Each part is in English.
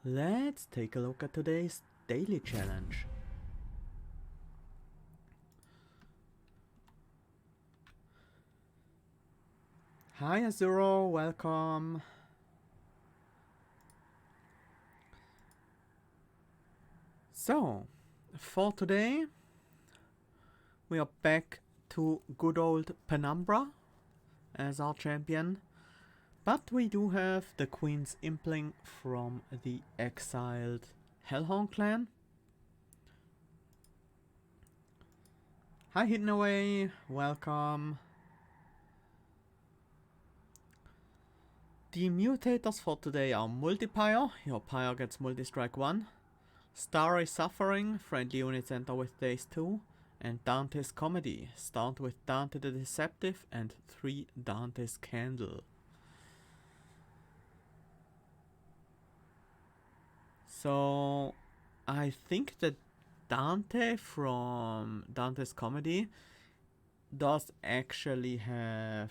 Let's take a look at today's daily challenge. Hi Azuro, welcome. So, for today, we are back to good old Penumbra as our champion. But we do have the Queen's Impling from the exiled Hellhorned clan. Hi Hidden Away, welcome. The mutators for today are Multiplier, your Pyre gets Multi-Strike 1. Starry Suffering, friendly units enter with Daze 2. And Dante's Comedy, start with Dante the Deceptive and 3 Dante's Candle. So, I think that Dante from Dante's Comedy does actually have...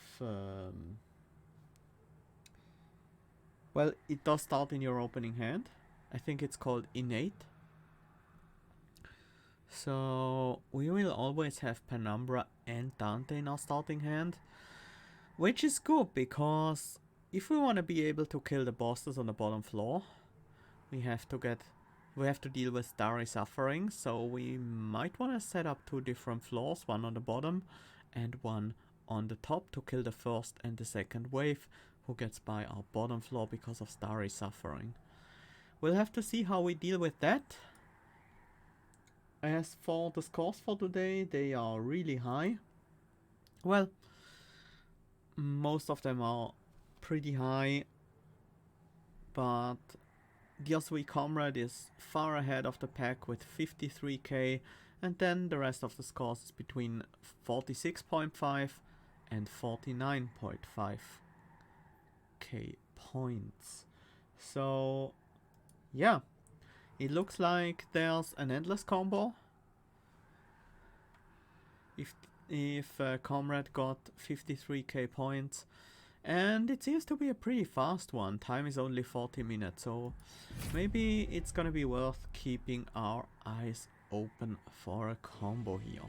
well, it does start in your opening hand. I think it's called Innate. So, we will always have Penumbra and Dante in our starting hand. Which is good, because if we want to be able to kill the bosses on the bottom floor, we have to deal with Starry Suffering, so we might want to set up 2 different floors, one on the bottom and one on the top, to kill the first and the second wave who gets by our bottom floor because of Starry Suffering. We'll have to see how we deal with that. As for the scores for today, they are really high. Well, most of them are pretty high, but Dear Sweet Comrade is far ahead of the pack with 53k, and then the rest of the scores is between 46.5 and 49.5k points. So yeah, it looks like there's an endless combo. If Comrade got 53k points, and it seems to be a pretty fast one. Time is only 40 minutes, so maybe it's gonna be worth keeping our eyes open for a combo here.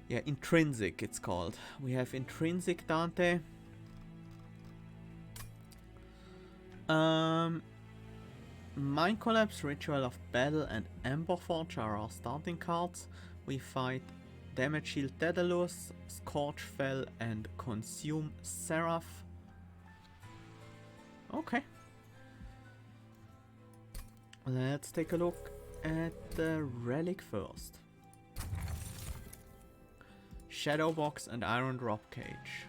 Yeah, Intrinsic it's called. We have Intrinsic Dante. Mind Collapse, Ritual of Battle and Emberforge are our starting cards. We fight Damage Shield Daedalus, Scorchfell and Consume Seraph. Okay. Let's take a look at the relic first. Shadowbox and Iron Drop Cage.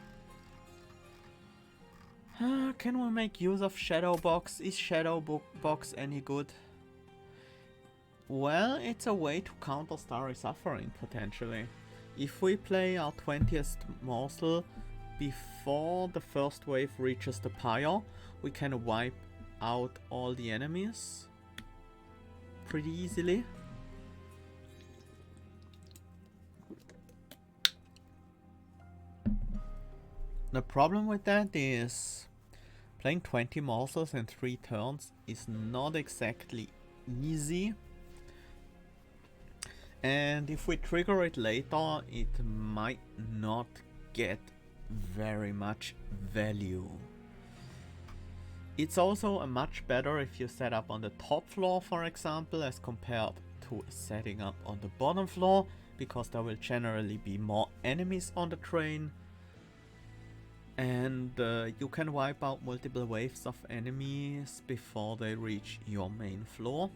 Can we make use of Shadowbox? Is Shadowbox any good? Well, it's a way to counter Starry Suffering, potentially. If we play our 20th morsel before the first wave reaches the pyre, we can wipe out all the enemies pretty easily. The problem with that is playing 20 morsels in 3 turns is not exactly easy. And if we trigger it later, it might not get very much value. It's also much better if you set up on the top floor, for example, as compared to setting up on the bottom floor, because there will generally be more enemies on the train. And you can wipe out multiple waves of enemies before they reach your main floor.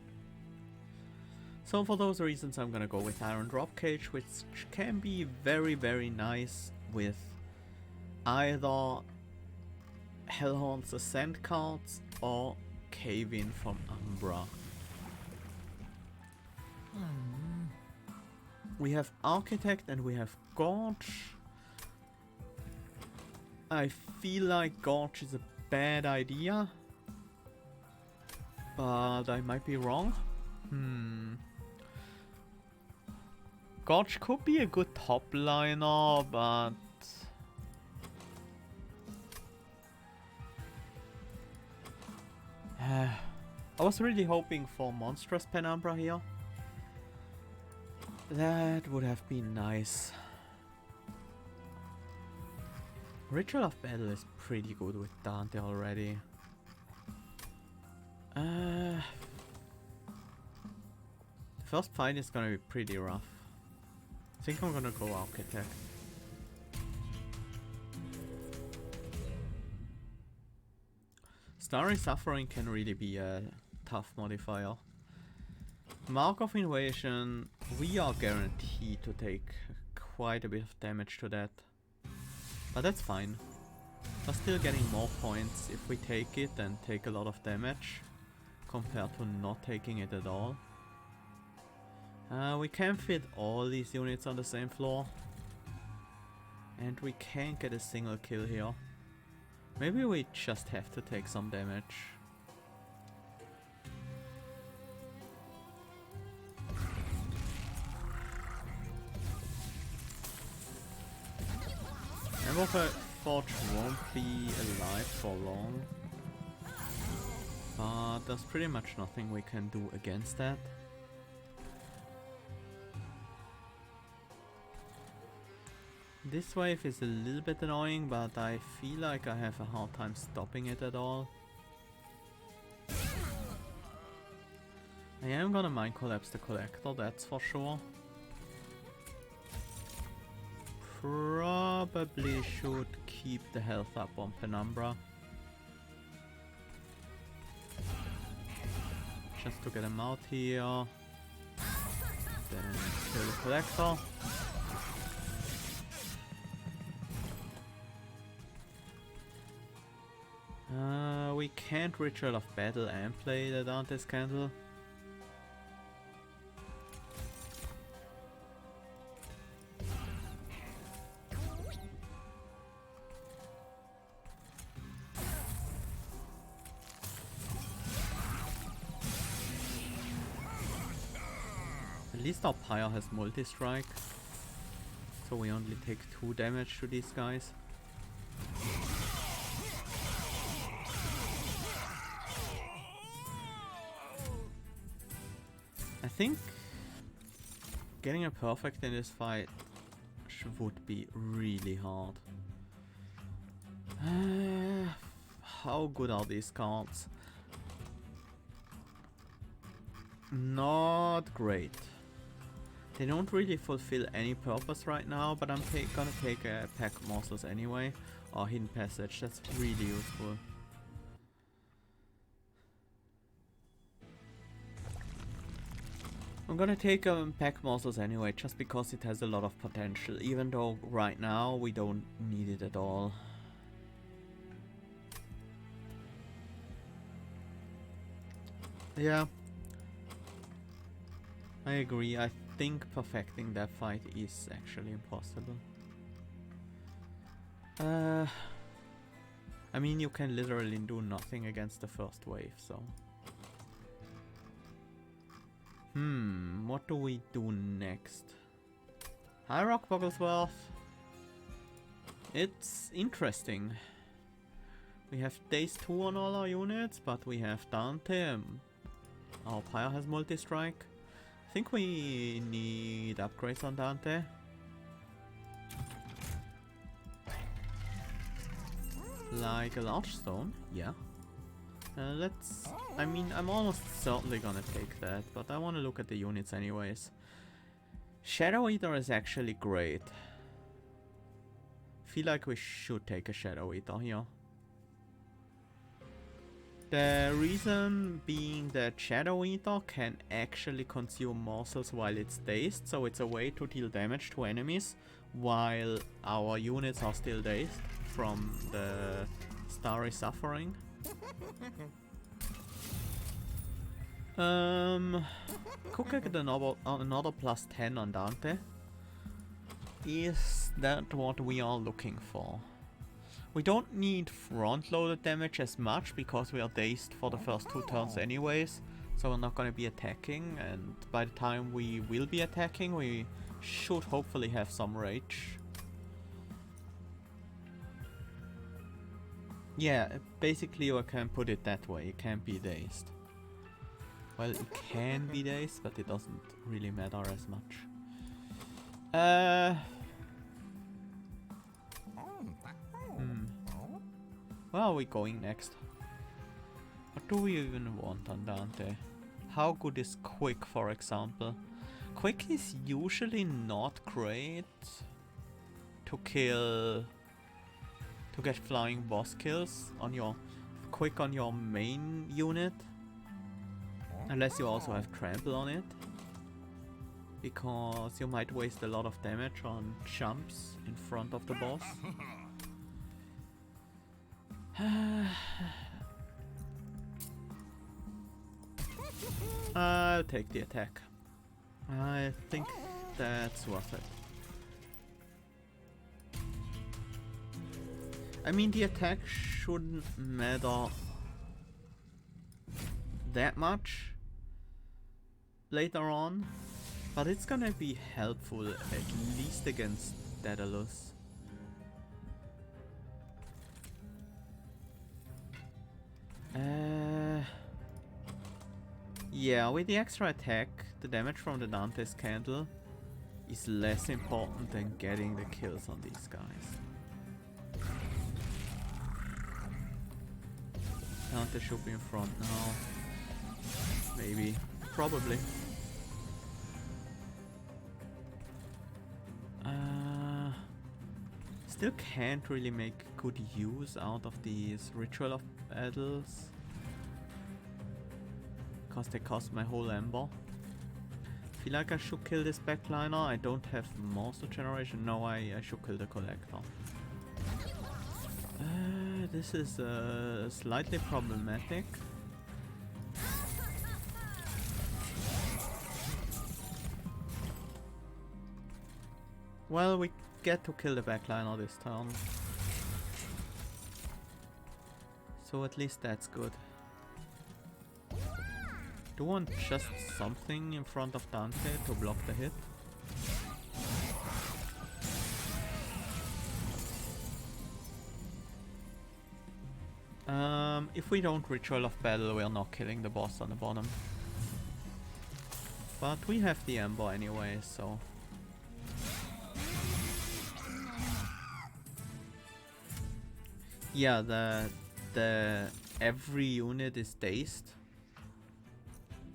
So for those reasons I'm gonna go with Iron Drop Cage, which can be very, very nice with either Hellhorned's Ascent cards or Cave In from Umbra. We have Architect and we have Gorge. I feel like Gorge is a bad idea, but I might be wrong. Gorge could be a good top liner, but I was really hoping for monstrous Penumbra here. That would have been nice. Ritual of Battle is pretty good with Dante already. The first fight is gonna be pretty rough. I think I'm gonna go Architect. Starry Suffering can really be a tough modifier. Mark of Invasion, we are guaranteed to take quite a bit of damage to that. But that's fine. We're still getting more points if we take it and take a lot of damage compared to not taking it at all. We can fit all these units on the same floor. And we can't get a single kill here. Maybe we just have to take some damage. Amber Forge won't be alive for long. But there's pretty much nothing we can do against that. This wave is a little bit annoying, but I feel like I have a hard time stopping it at all. I am gonna Mind Collapse the Collector, that's for sure. Probably should keep the health up on Penumbra. Just to get him out here. Then kill the Collector. We can't Ritual of Battle and play the Dante's Candle. At least our Pyre has multi-strike, so we only take 2 damage to these guys. I think getting a perfect in this fight would be really hard. How good are these cards? Not great. They don't really fulfill any purpose right now, but I'm gonna take a pack of morsels anyway, or Hidden Passage. That's really useful. I'm gonna take pack morsels anyway, just because it has a lot of potential, even though right now we don't need it at all. Yeah, I agree. I think perfecting that fight is actually impossible. I mean, you can literally do nothing against the first wave, so... what do we do next? High Rock Bogglesworth. It's interesting. We have Days 2 on all our units, but we have Dante. Our Pyre has multi-strike. I think we need upgrades on Dante. Like a large stone, yeah. I mean, I'm almost certainly gonna take that, but I want to look at the units anyways. Shadow Eater is actually great. Feel like we should take a Shadow Eater here. The reason being that Shadow Eater can actually consume morsels while it's dazed, so it's a way to deal damage to enemies while our units are still dazed from the Starry Suffering. Could get another plus 10 on Dante. Is that what we are looking for? We don't need front-loaded damage as much because we are dazed for the first 2 turns anyways, so we're not gonna be attacking, and by the time we will be attacking we should hopefully have some rage. Yeah, basically you can put it that way, it can be dazed. Well, it can be dazed, but it doesn't really matter as much. Where are we going next? What do we even want on Dante? How good is Quick, for example? Quick is usually not great to kill... to get flying boss kills on your... Quick on your main unit. Unless you also have trample on it. Because you might waste a lot of damage on jumps in front of the boss. I'll take the attack. I think that's worth it. I mean, the attack shouldn't matter that much later on, but it's gonna be helpful at least against Daedalus. Yeah, with the extra attack, the damage from the Dante's candle is less important than getting the kills on these guys. Dante should be in front now. Maybe. Probably. Still can't really make good use out of these Ritual of Battles. Because they cost my whole Ember. Feel like I should kill this backliner. I don't have Monster Generation. No, I should kill the Collector. This is slightly problematic. Well, we get to kill the backliner this turn. So at least that's good. Do you want just something in front of Dante to block the hit? If we don't Ritual of Battle, we're not killing the boss on the bottom. But we have the Ember anyway, so... Yeah, the every unit is dazed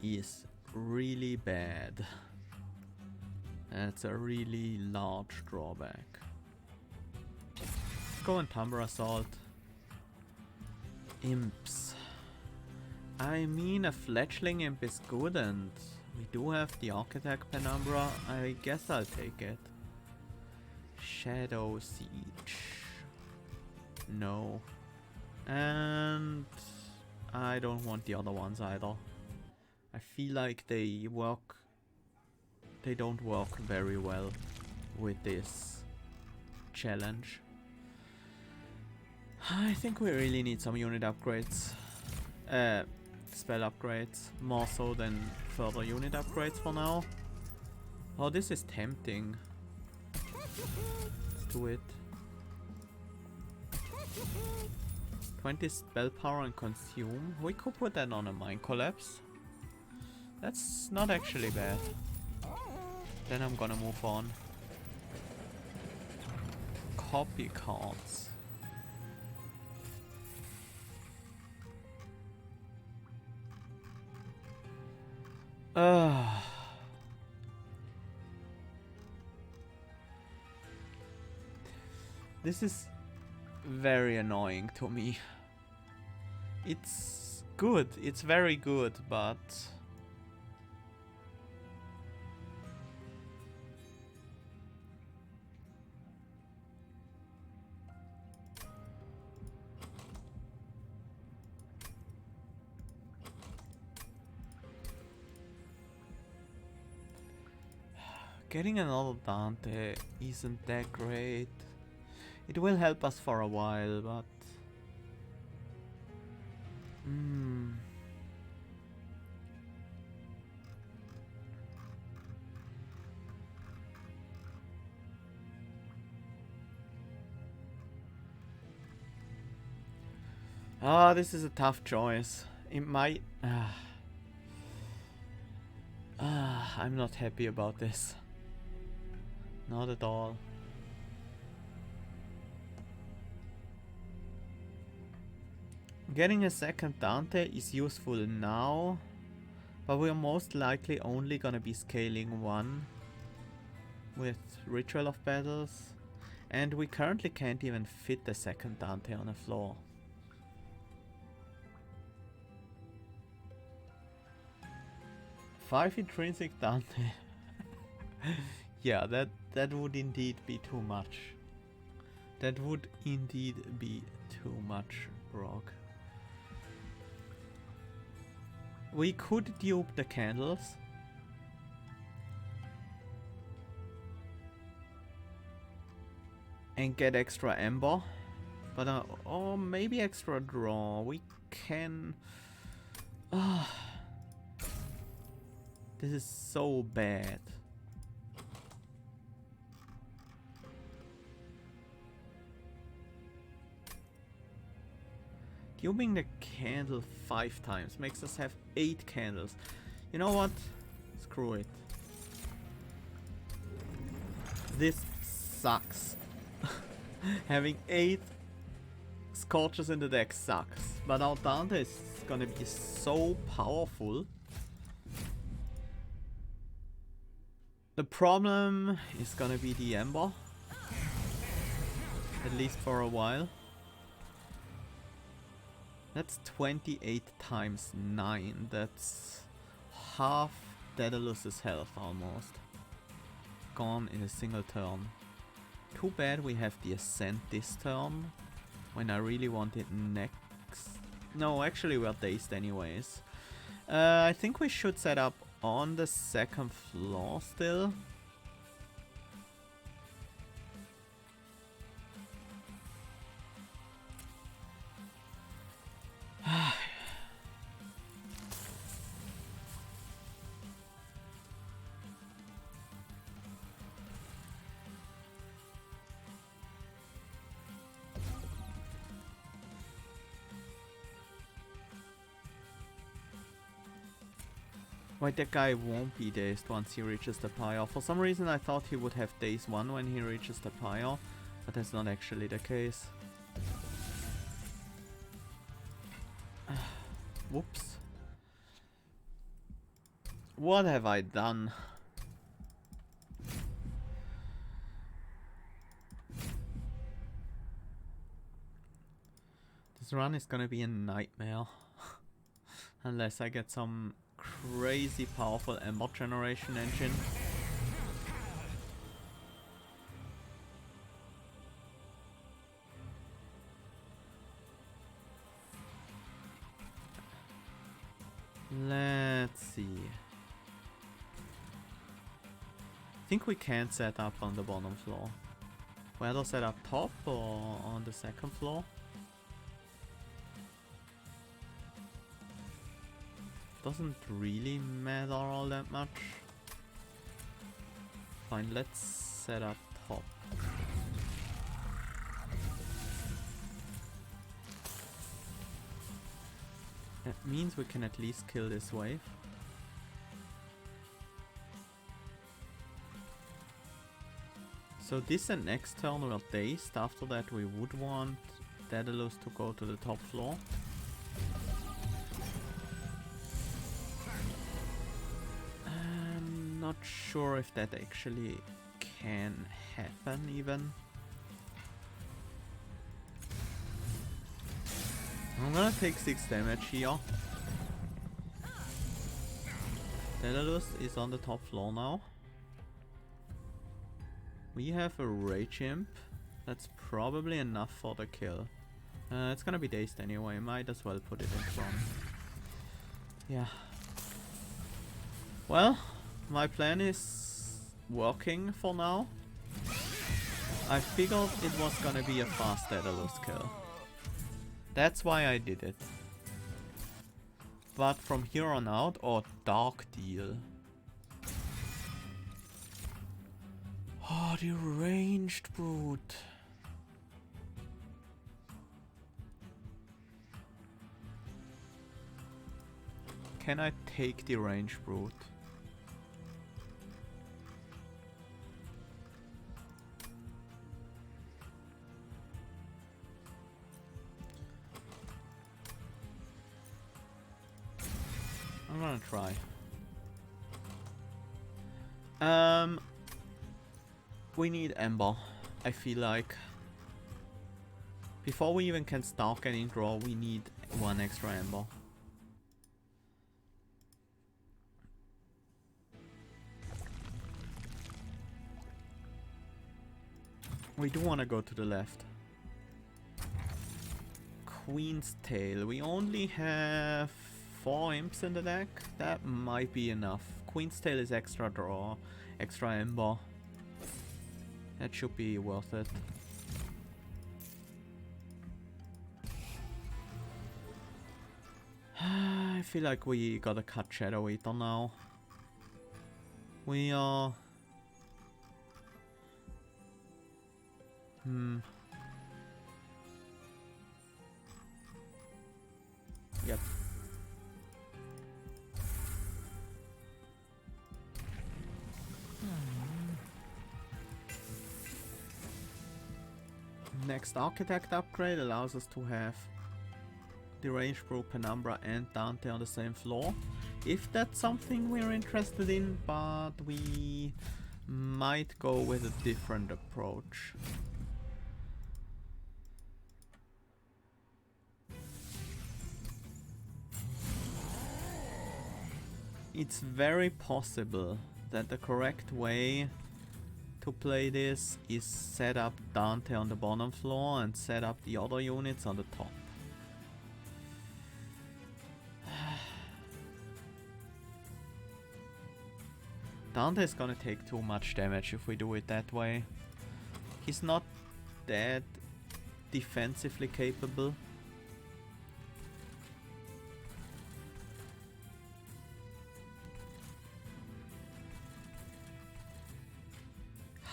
is really bad. That's a really large drawback. Let's go and Timber Assault. Imps. I mean, a fledgling imp is good, and we do have the Architect Penumbra. I guess I'll take it. Shadow Siege. No. And I don't want the other ones either. I feel like they don't work very well with this challenge. I think we really need some unit upgrades. Spell upgrades. More so than further unit upgrades for now. Oh, this is tempting. Let's do it. 20 spell power and consume. We could put that on a Mind Collapse. That's not actually bad. Then I'm gonna move on. Copy cards. This is very annoying to me. It's good, it's very good, but getting another Dante isn't that great. It will help us for a while, but... Ah, this is a tough choice. It might... I'm not happy about this. Not at all. Getting a second Dante is useful now, but we're most likely only gonna be scaling one with Ritual of Battles, and we currently can't even fit the second Dante on a floor. Five intrinsic Dante. Yeah, that would indeed be too much. That would indeed be too much, Rock. We could dupe the candles. And get extra ember. But, or maybe extra draw. We can... This is so bad. Duping the candle 5 times makes us have 8 candles. You know what? Screw it. This sucks. Having 8 Scorchers in the deck sucks. But our Dante is gonna be so powerful. The problem is gonna be the Ember. At least for a while. That's 28 times 9. That's half Daedalus's health almost. Gone in a single turn. Too bad we have the Ascent this turn. When I really want it next. No, actually we're dazed anyways. I think we should set up on the second floor still. Wait, that guy won't be dazed once he reaches the pyre. For some reason I thought he would have daze 1 when he reaches the pyre, but that's not actually the case. Whoops. What have I done? This run is gonna be a nightmare. Unless I get some crazy powerful Ember generation engine. Let's see. I think we can set up on the bottom floor. Whether set up top or on the second floor. Doesn't really matter all that much. Fine, let's set up top. That means we can at least kill this wave. So this and next turn we're dazed. After that we would want Daedalus to go to the top floor. Not sure if that actually can happen even. I'm gonna take 6 damage here. Daedalus is on the top floor now. We have a Rage Imp. That's probably enough for the kill. It's gonna be dazed anyway, might as well put it in front. Yeah. Well, my plan is working for now. I figured it was gonna be a fast Daedalus kill. That's why I did it. But from here on out, or Dark Deal. Oh, the Ranged Brute. Can I take the range brute? I'm gonna try. We need Ember, I feel like. Before we even can start getting draw, we need one extra Ember. We do want to go to the left. Queen's Tail. We only have 4 imps in the deck. That might be enough. Queen's Tail is extra draw, extra Ember. That should be worth it. I feel like we gotta cut Shadow Eater now. We are... Yep. Next Architect upgrade allows us to have the range Brute, Penumbra and Dante on the same floor. If that's something we're interested in, but we might go with a different approach. It's very possible that the correct way to play this is set up Dante on the bottom floor and set up the other units on the top. Dante is gonna take too much damage if we do it that way. He's not that defensively capable.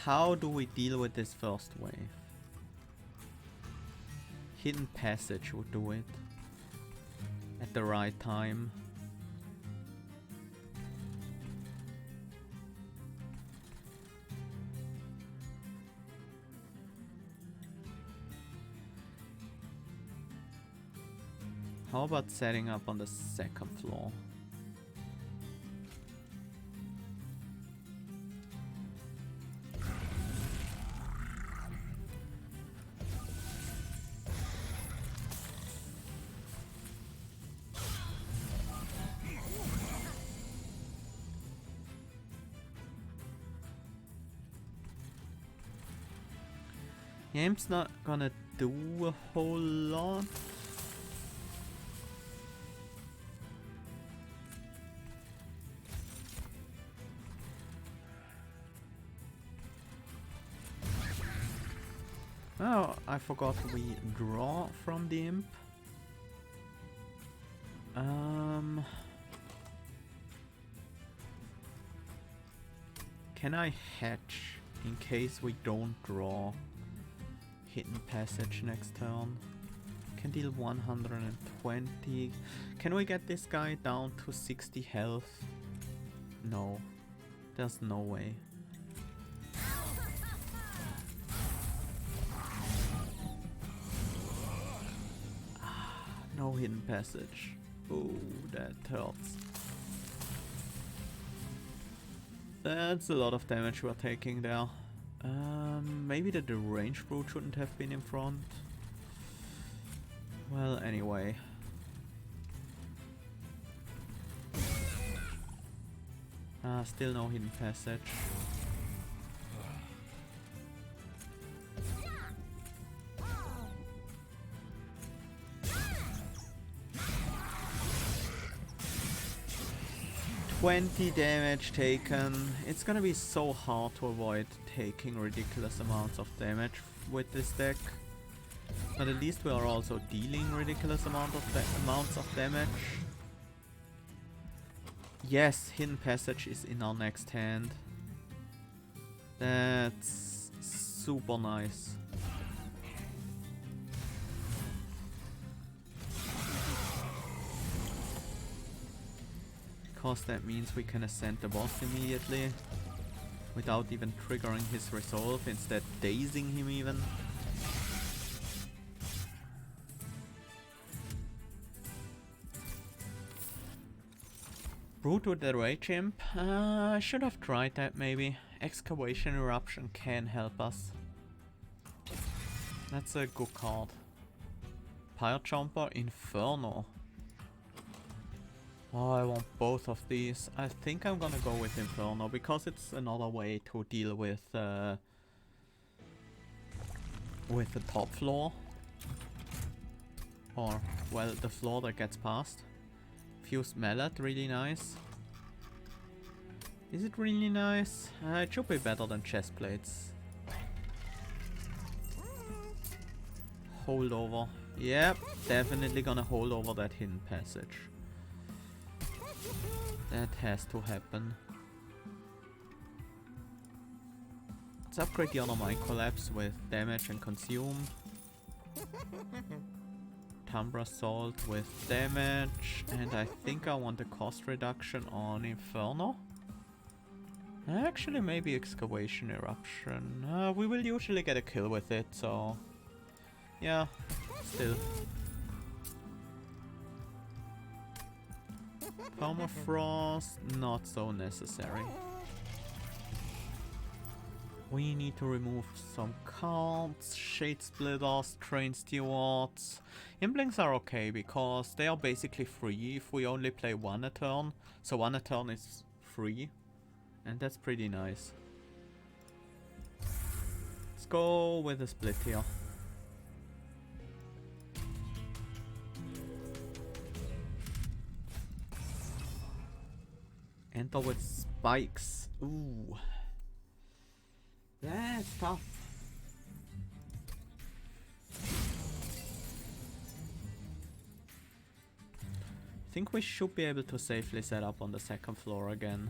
How do we deal with this first wave? Hidden Passage would do it at the right time. How about setting up on the second floor? Game's not gonna do a whole lot. Oh, I forgot we draw from the imp. Can I hatch in case we don't draw Hidden Passage next turn? Can deal 120. Can we get this guy down to 60 health? No. There's no way. No Hidden Passage. Oh, that hurts. That's a lot of damage we're taking there. Maybe the range brute shouldn't have been in front. Well, anyway. Still no Hidden Passage. $20 damage taken. It's gonna be so hard to avoid taking ridiculous amounts of damage with this deck. But at least we are also dealing ridiculous amounts of damage. Yes, Hidden Passage is in our next hand. That's super nice. because that means we can ascend the boss immediately without even triggering his resolve, instead dazing him even. Brute with the Rage Imp? I should have tried that maybe. Excavation Eruption can help us. That's a good card. Pyre Jumper, Inferno. Oh, I want both of these. I think I'm gonna go with Inferno because it's another way to deal with the top floor. Or, well, the floor that gets past. Fused Mallet, really nice. Is it really nice? It should be better than chest plates. Holdover. Yep, definitely gonna hold over that hidden passage. That has to happen. Let's upgrade the other Mind Collapse with damage and consume. Umbra Salt with damage, and I think I want a cost reduction on Inferno. Actually, maybe Excavation Eruption. We will usually get a kill with it, so yeah, still. Permafrost, not so necessary. We need to remove some cards, Shade Splitters, Train Stewards. Implings are okay because they are basically free if we only play one a turn. So one a turn is free, and that's pretty nice. Let's go with a split here. Enter with spikes. Ooh. That's tough. I think we should be able to safely set up on the second floor again.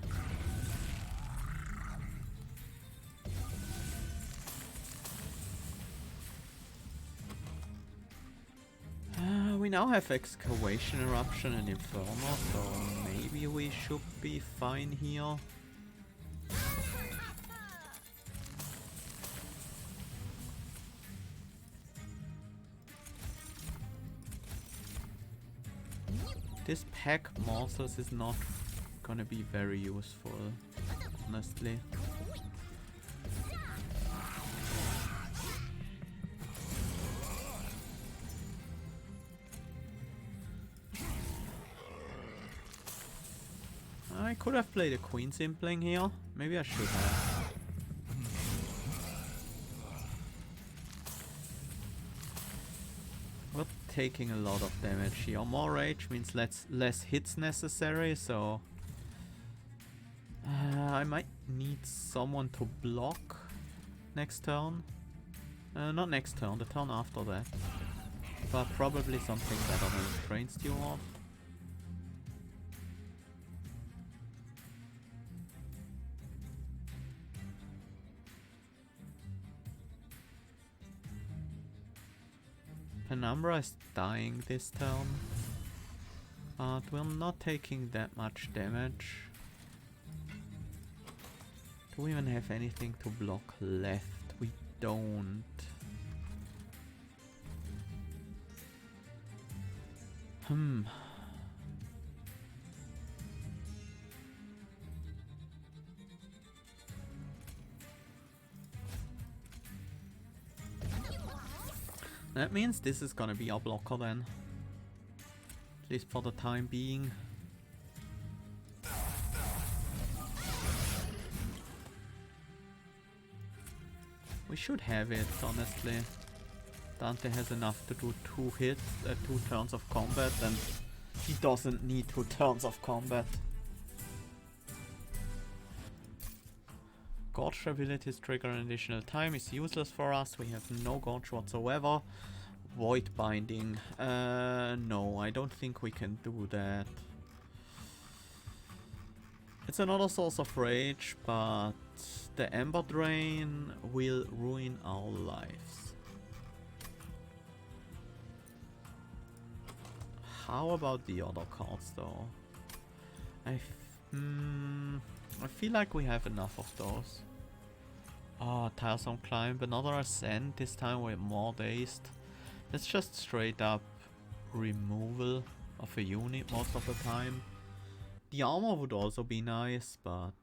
We now have Excavation Eruption and Inferno, so maybe we should be fine here. This pack morsels is not gonna be very useful, honestly. I could have played a Queen's Impling here. Maybe I should have. We're taking a lot of damage here. More rage means less hits necessary, so I might need someone to block next turn. Not next turn, the turn after that. But probably something better than a Train Steward. Penumbra is dying this turn, but we're not taking that much damage. Do we even have anything to block left? We don't. That means this is gonna be our blocker then. At least for the time being. We should have it, honestly. Dante has enough to do 2 hits, 2 turns of combat, and he doesn't need 2 turns of combat. Gorge abilities trigger an additional time is useless for us. We have no Gorge whatsoever. Void Binding. No, I don't think we can do that. It's another source of rage, but the Ember Drain will ruin our lives. How about the other cards though? I feel like we have enough of those. Oh, tiresome climb, another ascent, this time we're more dazed. It's just straight up removal of a unit most of the time. The armor would also be nice, but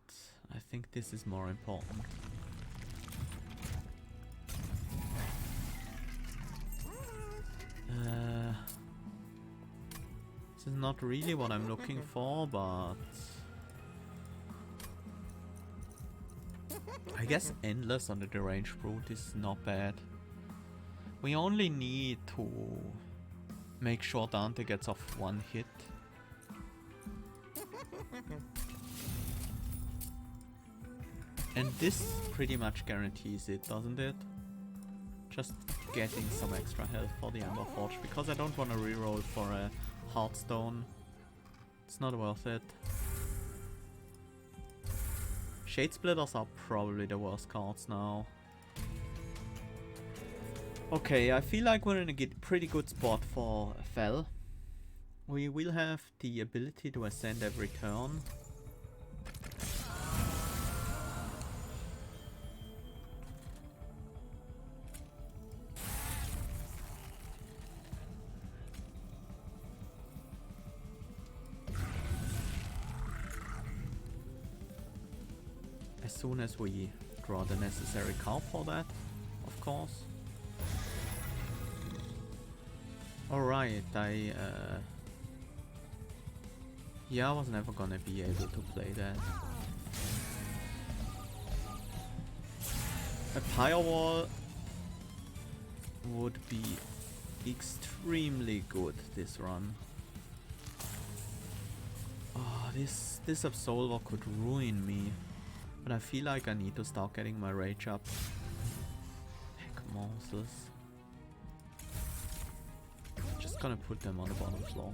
I think this is more important. This is not really what I'm looking for, but I guess endless on the deranged brute is not bad. We only need to make sure Dante gets off one hit. And this pretty much guarantees it, doesn't it? Just getting some extra health for the Amber Forge, because I don't want to reroll for a Heartstone. It's not worth it. Shade Splitters are probably the worst cards now. Okay, I feel like we're in a pretty good spot for Fel. We will have the ability to ascend every turn. As soon as we draw the necessary card for that, of course. Alright, yeah, I was never gonna be able to play that. A Firewall would be extremely good this run. Oh, this Absolver could ruin me. But I feel like I need to start getting my rage up. Heck morsels. Just gonna put them on the bottom floor.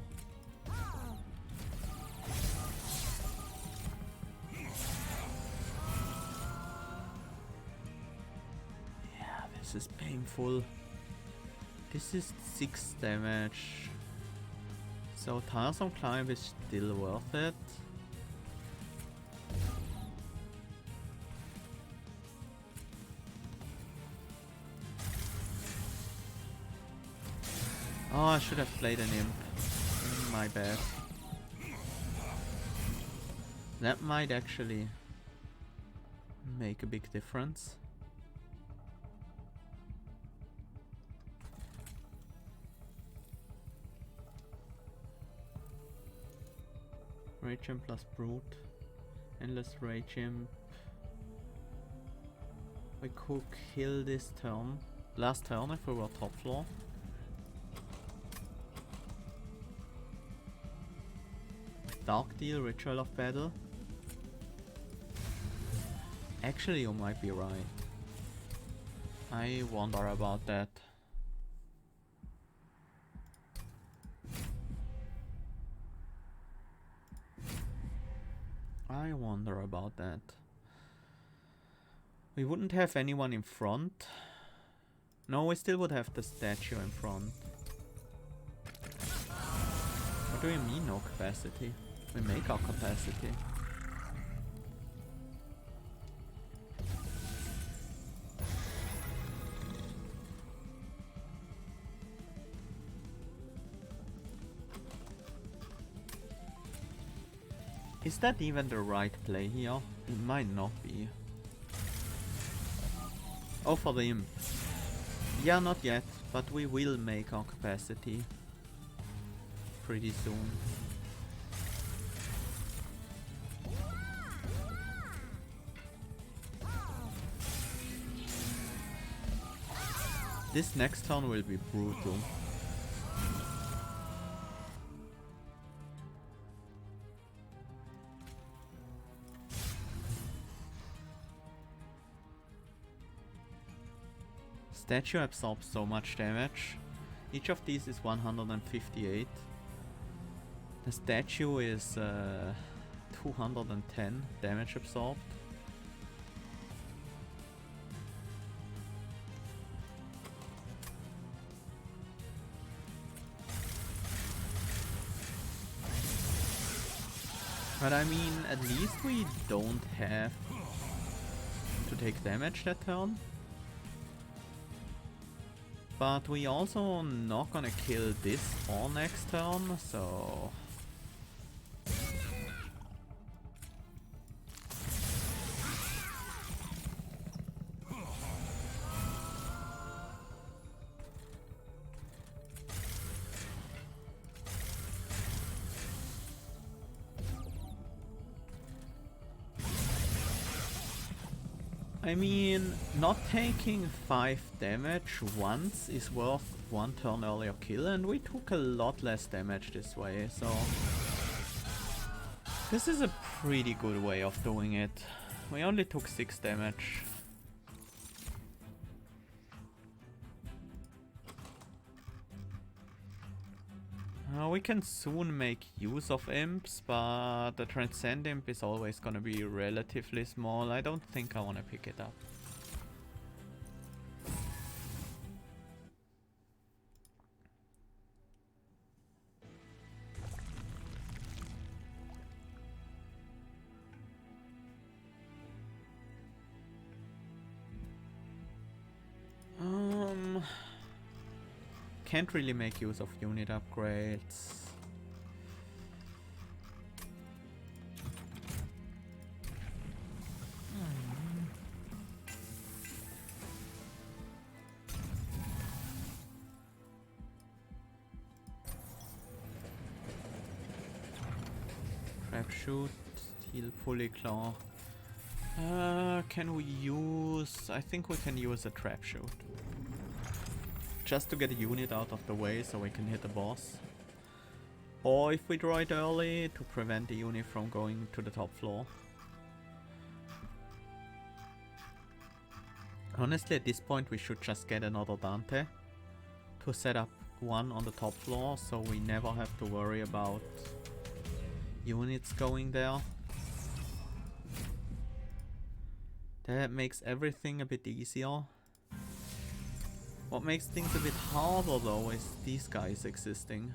Yeah, this is painful. This is 6 damage. So Tiresome Climb is still worth it. Oh, I should have played an imp. My bad. That might actually make a big difference. Rage Imp plus Brute. Endless Rage Imp. We could kill this turn. Last turn if we were top floor. Dark Deal, Ritual of Battle. Actually, you might be right. I wonder about that. I wonder about that. We wouldn't have anyone in front. No, we still would have the statue in front. What do you mean no capacity? We make our capacity. Is that even the right play here? It might not be. Oh, for the imp. Yeah, not yet, but we will make our capacity pretty soon. This next turn will be brutal. Statue absorbs so much damage. Each of these is 158. The statue is 210 damage absorbed. But I mean, at least we don't have to take damage that turn. But we also not gonna kill this all next turn, so... I mean, not taking 5 damage once is worth 1 turn earlier kill, and we took a lot less damage this way, so... This is a pretty good way of doing it. We only took 6 damage. We can soon make use of imps, but the Transcend Imp is always gonna be relatively small. I don't think I wanna pick it up. Can't really make use of unit upgrades. Trap shoot, steel pulley claw. Can we use... I think we can use a trap shoot. Just to get a unit out of the way so we can hit the boss. Or if we draw it early, to prevent the unit from going to the top floor. Honestly, at this point we should just get another Dante to set up one on the top floor, so we never have to worry about units going there. That makes everything a bit easier. What makes things a bit harder though is these guys existing.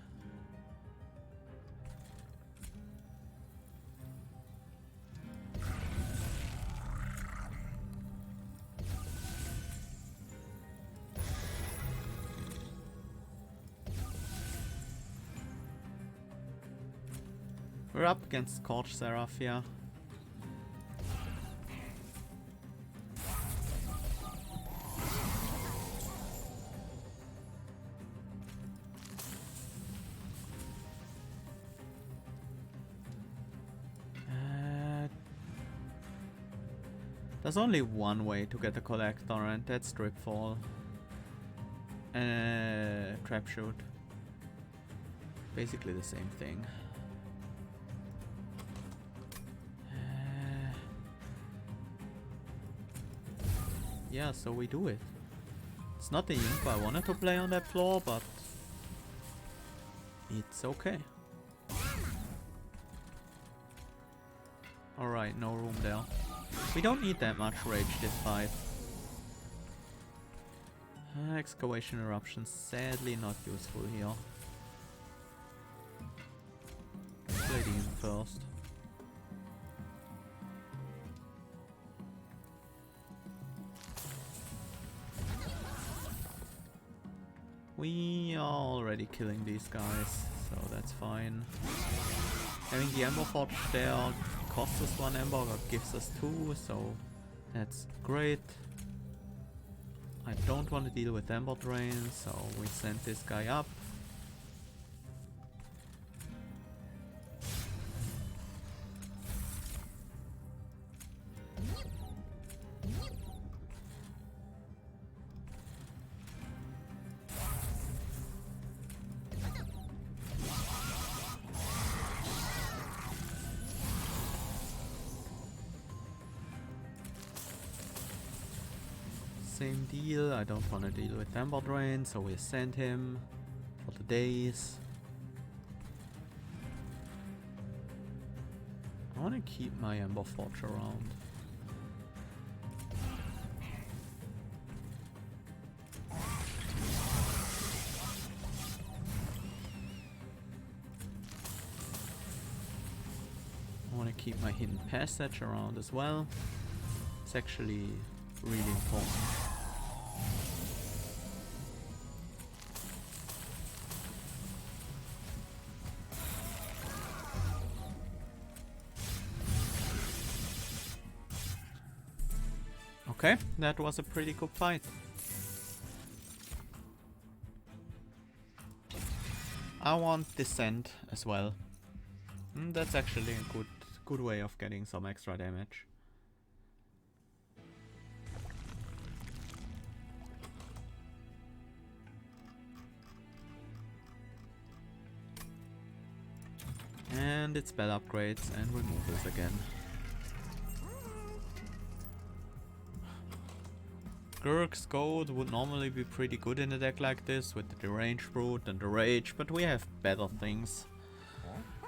We're up against Scorch Seraph here. There's only one way to get the collector, and that's Dripfall. Trap shoot. Basically the same thing. Yeah, so we do it. It's not the imp I wanted to play on that floor, but it's okay. Alright, no room there. We don't need that much rage this fight. Excavation eruption, sadly not useful here. Play the imp first. We are already killing these guys, so that's fine. Having the Ember Forge there costs us 1 Ember, but gives us 2, so that's great. I don't want to deal with Ember Drain, so we send this guy up. Same deal, I don't want to deal with Ember Drain, so we send him for the days. I want to keep my Ember Forge around. I want to keep my hidden passage around as well. It's actually really important. Okay, that was a pretty good fight. I want Descent as well. That's actually a good way of getting some extra damage. And it's spell upgrades and removals again. Gurk's Gold would normally be pretty good in a deck like this with the Deranged Brute and the Rage, but we have better things.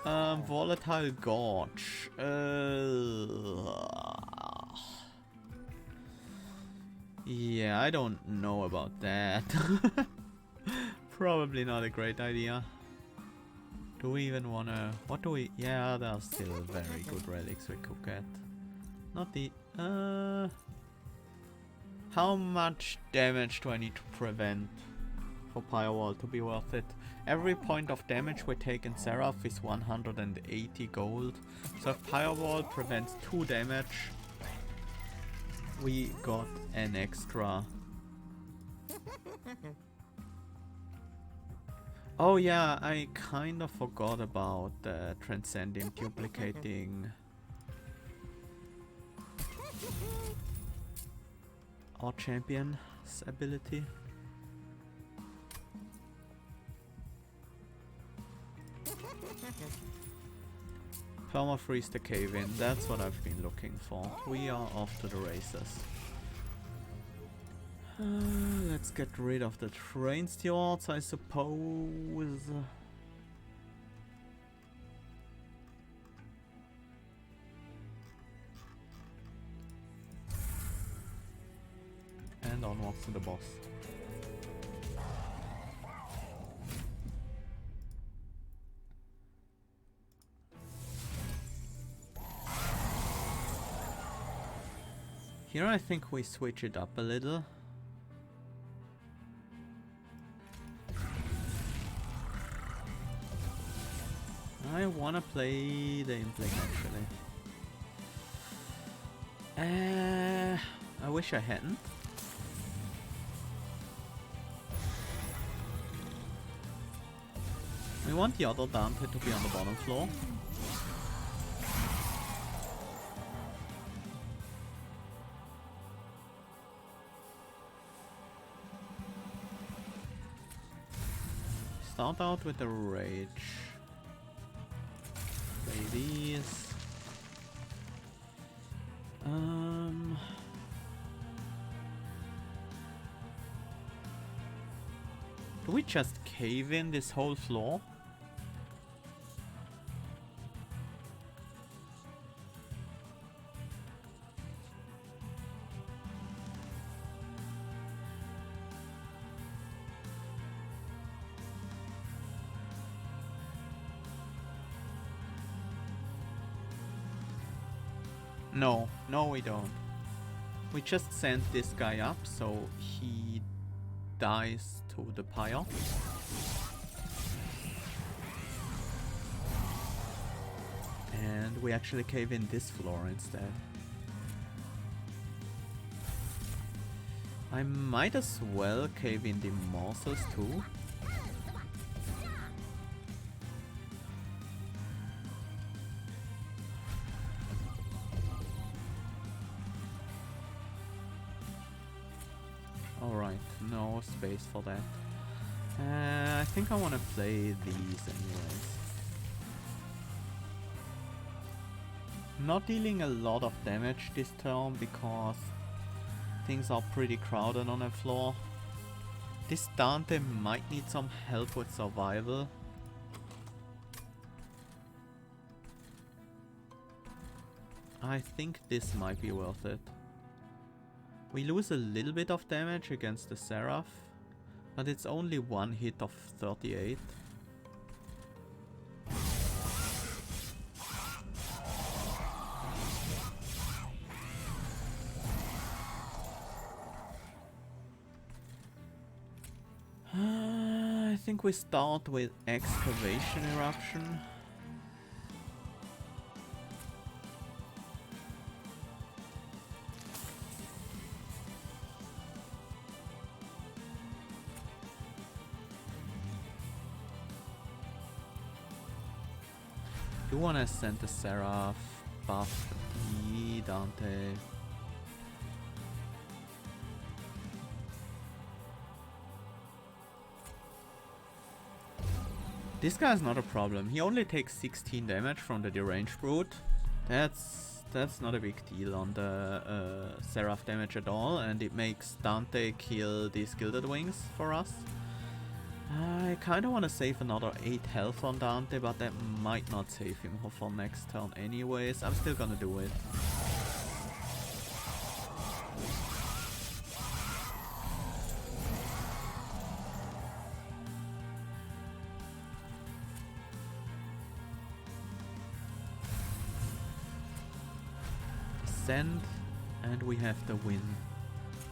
Volatile Gorge. Yeah, I don't know about that. Probably not a great idea. Do we even wanna... What do we... Yeah, there are still very good relics we could get. Not the... How much damage do I need to prevent for Firewall to be worth it? Every point of damage we take in Seraph is 180 gold. So if Firewall prevents 2 damage, we got an extra. Oh yeah, I kind of forgot about Transcending duplicating our champion's ability. Permafreeze the cave in, that's what I've been looking for. We are off to the races. Let's get rid of the train stewards, I suppose. And onwards to the boss. Here I think we switch it up a little. I wanna play the Impling actually. I wish I hadn't. We want the other Dante to be on the bottom floor. Start out with the Rage. Play these. Do we just cave in this whole floor? No, we don't. We just send this guy up so he dies to the pyre. And we actually cave in this floor instead. I might as well cave in the morsels too. No space for that. I think I want to play these anyways. Not dealing a lot of damage this turn because things are pretty crowded on the floor. This Dante might need some help with survival. I think this might be worth it. We lose a little bit of damage against the Seraph, but it's only one hit of 38. think we start with Excavation Eruption. Do wanna send the Seraph, buff the Dante. This guy's not a problem. He only takes 16 damage from the deranged brute. That's not a big deal on the Seraph damage at all, and it makes Dante kill these Gilded Wings for us. I kinda wanna save another 8 health on Dante, but that might not save him for next turn anyways. I'm still gonna do it. Send, and we have the win.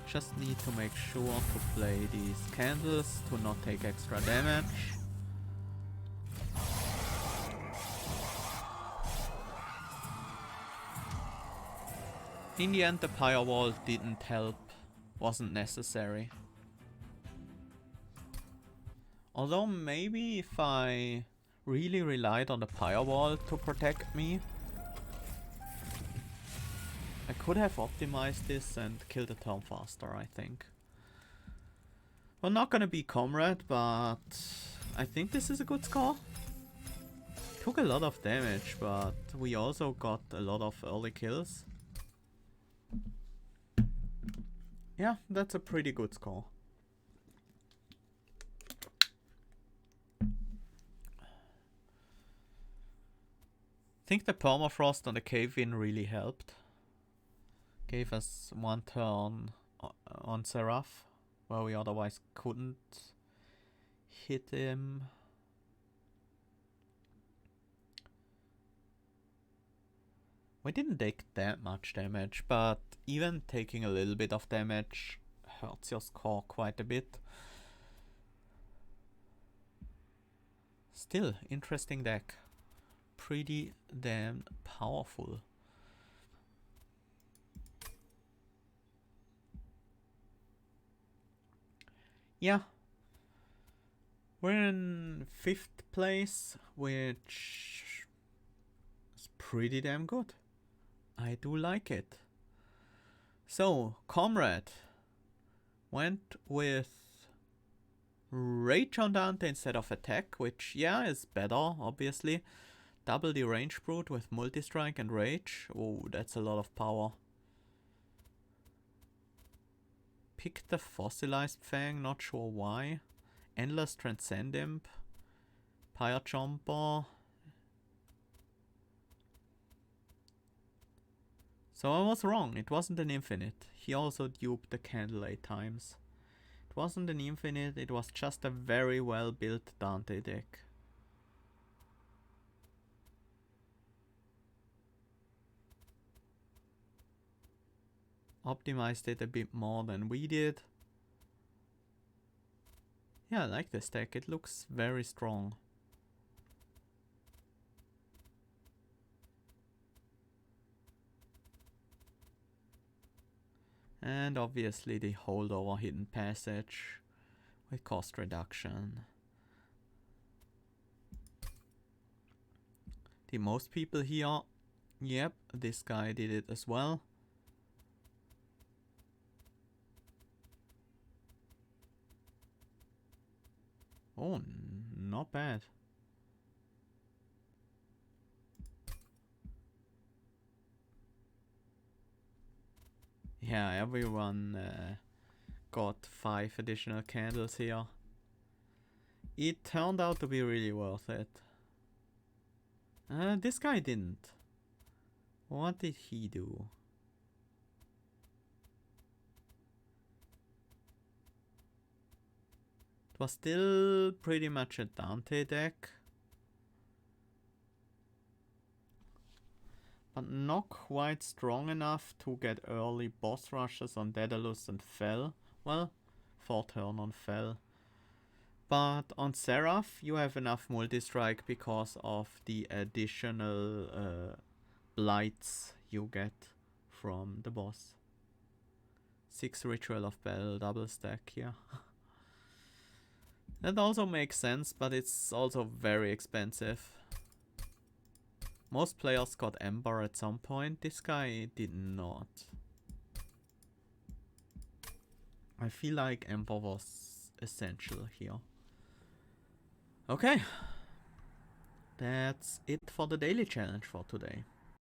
Just need to make sure to play these candles to not take extra damage. In the end, the Pyre Wall didn't help, wasn't necessary. Although maybe if I really relied on the Pyre Wall to protect me, I could have optimized this and killed the turn faster, I think. We're not gonna be Comrade, but I think this is a good score. Took a lot of damage, but we also got a lot of early kills. Yeah, that's a pretty good score. I think the permafrost on the cave-in really helped. Gave us one turn on Seraph, where we otherwise couldn't hit him. We didn't take that much damage, but even taking a little bit of damage hurts your score quite a bit. Still, interesting deck. Pretty damn powerful. Yeah, we're in 5th place, which is pretty damn good. I do like it. So, Comrade went with Rage on Dante instead of Attack, which, yeah, is better, obviously. Double the Range Brute with Multi-Strike and Rage. Oh, that's a lot of power. Picked the Fossilized Fang, not sure why. Endless Transcend Imp. Pyre Jumper. So I was wrong, it wasn't an infinite. He also duped the candle 8 times. It wasn't an infinite, it was just a very well built Dante deck. Optimized it a bit more than we did. Yeah, I like this deck, it looks very strong. And obviously the holdover Hidden Passage with cost reduction. The most people here, yep, this guy did it as well. Oh, not bad. Yeah, everyone got 5 additional candles here. It turned out to be really worth it. This guy didn't. What did he do? It was still pretty much a Dante deck. But not quite strong enough to get early boss rushes on Daedalus and Fel. Well, 4th turn on Fel. But on Seraph, you have enough multi-strike because of the additional Blights you get from the boss. 6 Ritual of Battle, double stack here. That also makes sense, but it's also very expensive. Most players got Umbra at some point. This guy did not. I feel like Umbra was essential here. Okay. That's it for the daily challenge for today.